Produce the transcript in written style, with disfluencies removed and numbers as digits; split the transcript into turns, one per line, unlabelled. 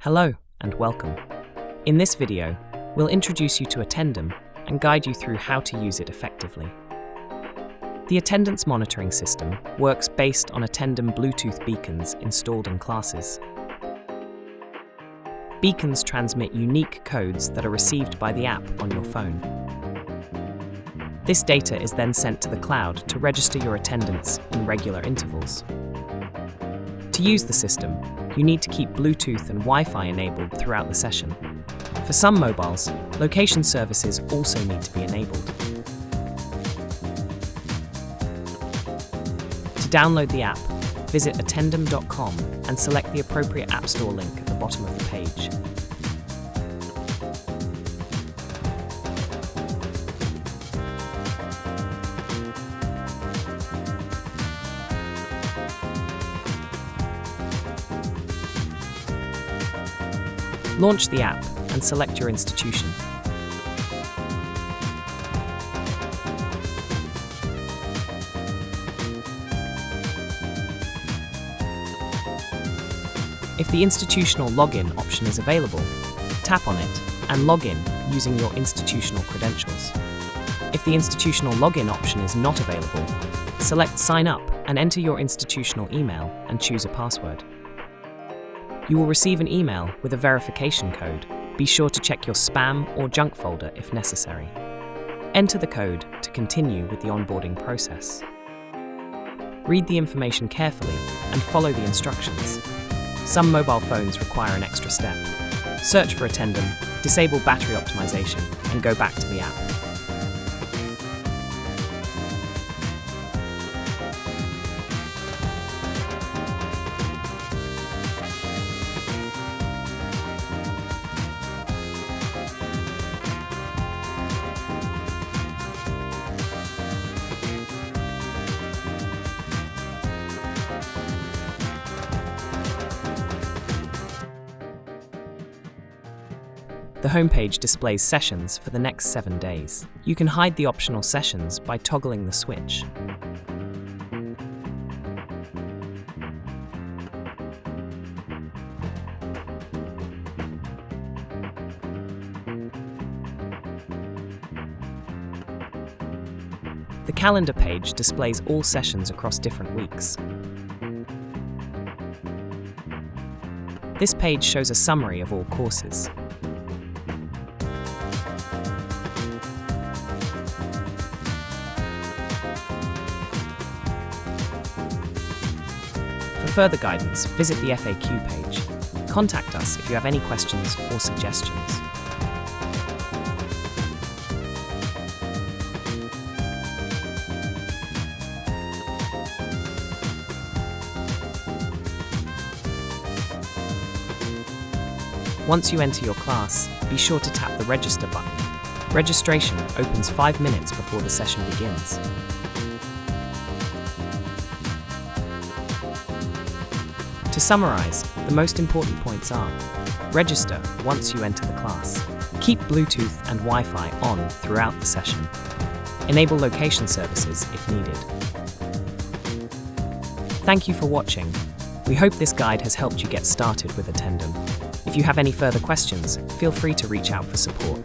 Hello and welcome. In this video, we'll introduce you to Attendum and guide you through how to use it effectively. The attendance monitoring system works based on Attendum Bluetooth beacons installed in classes. Beacons transmit unique codes that are received by the app on your phone. This data is then sent to the cloud to register your attendance in regular intervals. To use the system, you need to keep Bluetooth and Wi-Fi enabled throughout the session. For some mobiles, location services also need to be enabled. To download the app, visit attendum.com and select the appropriate App Store link at the bottom of the page. Launch the app and select your institution. If the institutional login option is available, tap on it and log in using your institutional credentials. If the institutional login option is not available, select Sign Up and enter your institutional email and choose a password. You will receive an email with a verification code. Be sure to check your spam or junk folder if necessary. Enter the code to continue with the onboarding process. Read the information carefully and follow the instructions. Some mobile phones require an extra step. Search for Attendum, disable battery optimization, and go back to the app. The homepage displays sessions for the next 7 days. You can hide the optional sessions by toggling the switch. The calendar page displays all sessions across different weeks. This page shows a summary of all courses. For further guidance, visit the FAQ page. Contact us if you have any questions or suggestions. Once you enter your class, be sure to tap the Register button. Registration opens 5 minutes before the session begins. To summarize, the most important points are: register once you enter the class. Keep Bluetooth and Wi-Fi on throughout the session. Enable location services if needed. Thank you for watching. We hope this guide has helped you get started with Attendum. If you have any further questions, feel free to reach out for support.